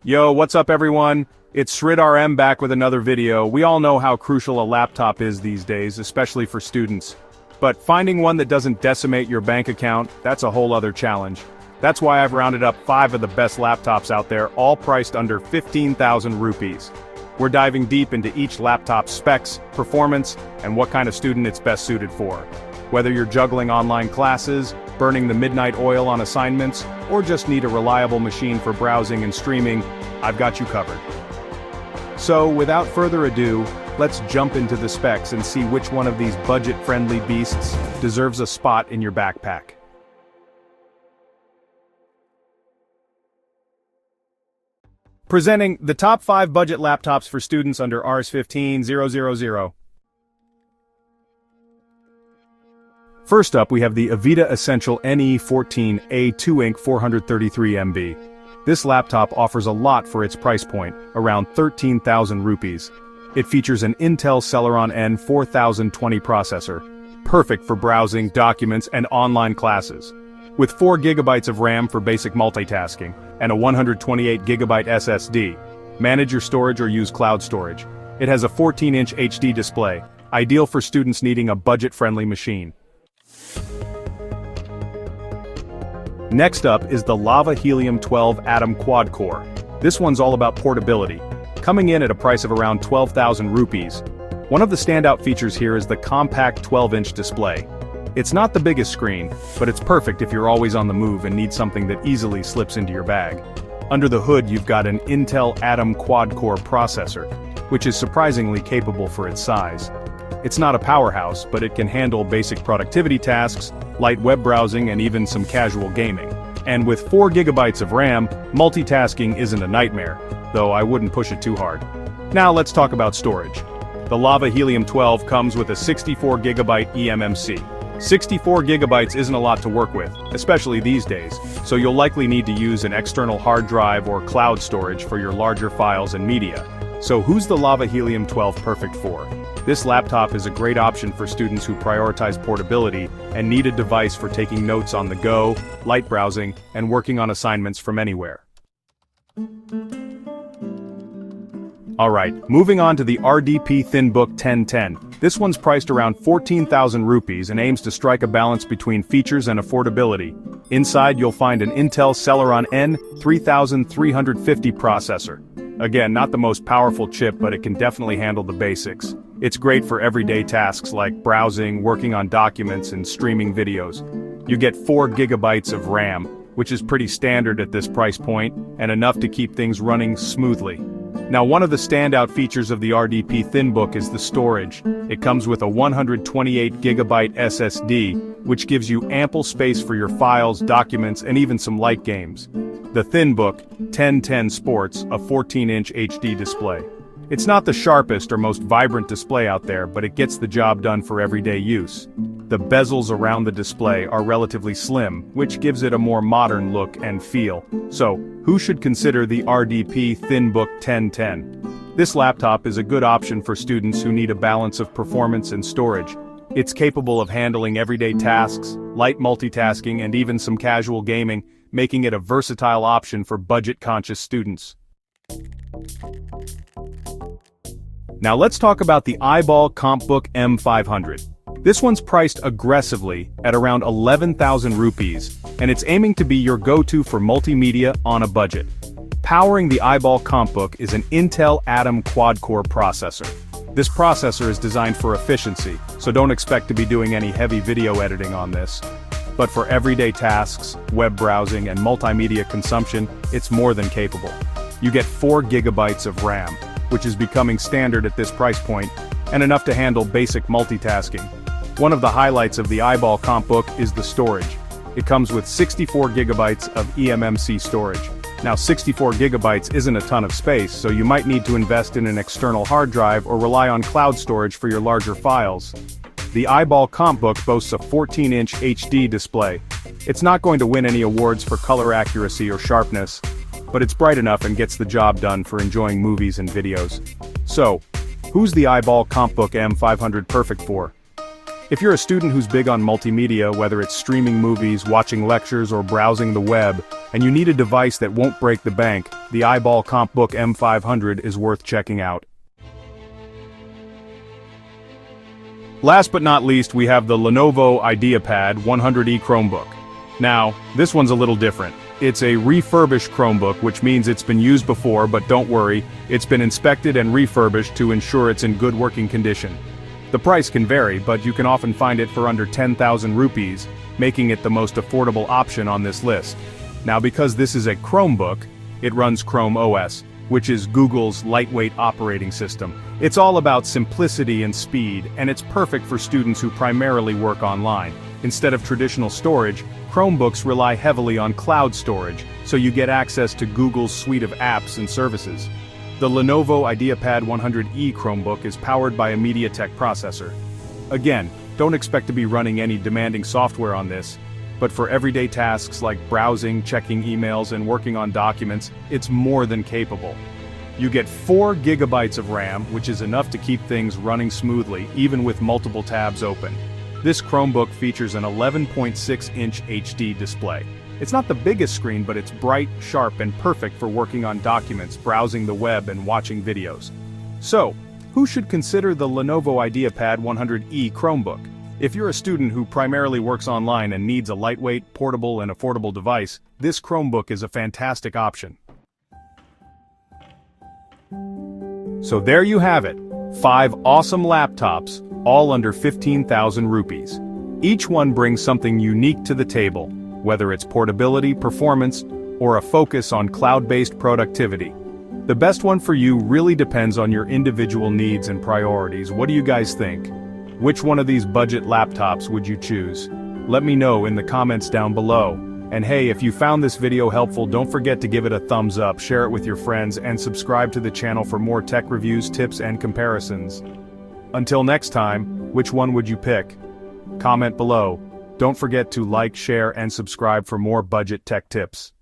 Yo, what's up everyone? It's SridRM back with another video. We all know how crucial a laptop is these days, especially for students. But finding one that doesn't decimate your bank account, that's a whole other challenge. That's why I've rounded up 5 of the best laptops out there, all priced under 15,000 rupees. We're diving deep into each laptop's specs, performance, and what kind of student it's best suited for. Whether you're juggling online classes, burning the midnight oil on assignments, or just need a reliable machine for browsing and streaming, I've got you covered. So, without further ado, let's jump into the specs and see which one of these budget-friendly beasts deserves a spot in your backpack. Presenting the top 5 budget laptops for students under Rs 15,000. First up, we have the Avita Essential NE14A 2-Ink 433MB. This laptop offers a lot for its price point, around 13,000 rupees. It features an Intel Celeron N4020 processor, perfect for browsing, documents, and online classes. With 4 GB of RAM for basic multitasking, and a 128 GB SSD. Manage your storage or use cloud storage. It has a 14-inch HD display, ideal for students needing a budget-friendly machine. Next up is the Lenovo Helium 12 Atom Quad-Core. This one's all about portability, coming in at a price of around 12,000 rupees. One of the standout features here is the compact 12-inch display. It's not the biggest screen, but it's perfect if you're always on the move and need something that easily slips into your bag. Under the hood you've got an Intel Atom Quad-Core processor, which is surprisingly capable for its size. It's not a powerhouse, but it can handle basic productivity tasks, light web browsing, and even some casual gaming. And with 4 GB of RAM, multitasking isn't a nightmare, though I wouldn't push it too hard. Now let's talk about storage. The Lenovo Helium 12 comes with a 64 GB eMMC. 64 GB isn't a lot to work with, especially these days, so you'll likely need to use an external hard drive or cloud storage for your larger files and media. So who's the Lenovo Helium 12 perfect for? This laptop is a great option for students who prioritize portability and need a device for taking notes on the go, light browsing, and working on assignments from anywhere. Alright, moving on to the RDP ThinBook 1010. This one's priced around 14,000 rupees and aims to strike a balance between features and affordability. Inside you'll find an Intel Celeron N3350 processor. Again, not the most powerful chip, but it can definitely handle the basics. It's great for everyday tasks like browsing, working on documents, and streaming videos. You get 4 GB of RAM, which is pretty standard at this price point, and enough to keep things running smoothly. Now, one of the standout features of the RDP ThinBook is the storage. It comes with a 128 GB SSD, which gives you ample space for your files, documents, and even some light games. The ThinBook 1010 sports a 14-inch HD display. It's not the sharpest or most vibrant display out there, but it gets the job done for everyday use. The bezels around the display are relatively slim, which gives it a more modern look and feel. So, who should consider the RDP ThinBook 1010? This laptop is a good option for students who need a balance of performance and storage. It's capable of handling everyday tasks, light multitasking, and even some casual gaming, making it a versatile option for budget-conscious students. Now let's talk about the iBall CompBook M500. This one's priced aggressively at around 11,000 rupees, and it's aiming to be your go-to for multimedia on a budget. Powering the iBall CompBook is an Intel Atom Quad-Core processor. This processor is designed for efficiency, so don't expect to be doing any heavy video editing on this. But for everyday tasks, web browsing, and multimedia consumption, it's more than capable. You get 4 GB of RAM, which is becoming standard at this price point, and enough to handle basic multitasking. One of the highlights of the iBall CompBook is the storage. It comes with 64 GB of eMMC storage. Now 64 GB isn't a ton of space, so you might need to invest in an external hard drive or rely on cloud storage for your larger files. The iBall CompBook boasts a 14-inch HD display. It's not going to win any awards for color accuracy or sharpness, but it's bright enough and gets the job done for enjoying movies and videos. So, who's the iBall CompBook M500 perfect for? If you're a student who's big on multimedia, whether it's streaming movies, watching lectures, or browsing the web, and you need a device that won't break the bank, the iBall CompBook M500 is worth checking out. Last but not least, we have the Lenovo Ideapad 100E Chromebook. Now, this one's a little different. It's a refurbished Chromebook, which means it's been used before, but don't worry, it's been inspected and refurbished to ensure it's in good working condition. The price can vary, but you can often find it for under 10,000 rupees, making it the most affordable option on this list. Now, because this is a Chromebook, it runs Chrome OS, which is Google's lightweight operating system. It's all about simplicity and speed, and it's perfect for students who primarily work online. Instead of traditional storage, Chromebooks rely heavily on cloud storage, so you get access to Google's suite of apps and services. The Lenovo Ideapad 100E Chromebook is powered by a MediaTek processor. Again, don't expect to be running any demanding software on this, but for everyday tasks like browsing, checking emails, and working on documents, it's more than capable. You get 4 GB of RAM, which is enough to keep things running smoothly, even with multiple tabs open. This Chromebook features an 11.6-inch HD display. It's not the biggest screen, but it's bright, sharp, and perfect for working on documents, browsing the web, and watching videos. So, who should consider the Lenovo Ideapad 100E Chromebook? If you're a student who primarily works online and needs a lightweight, portable, and affordable device, this Chromebook is a fantastic option. So there you have it, 5 awesome laptops, all under 15,000 rupees. Each one brings something unique to the table, whether it's portability, performance, or a focus on cloud-based productivity. The best one for you really depends on your individual needs and priorities. What do you guys think? Which one of these budget laptops would you choose? Let me know in the comments down below. And hey, if you found this video helpful, don't forget to give it a thumbs up, share it with your friends, and subscribe to the channel for more tech reviews, tips, and comparisons. Until next time, which one would you pick? Comment below. Don't forget to like, share, and subscribe for more budget tech tips.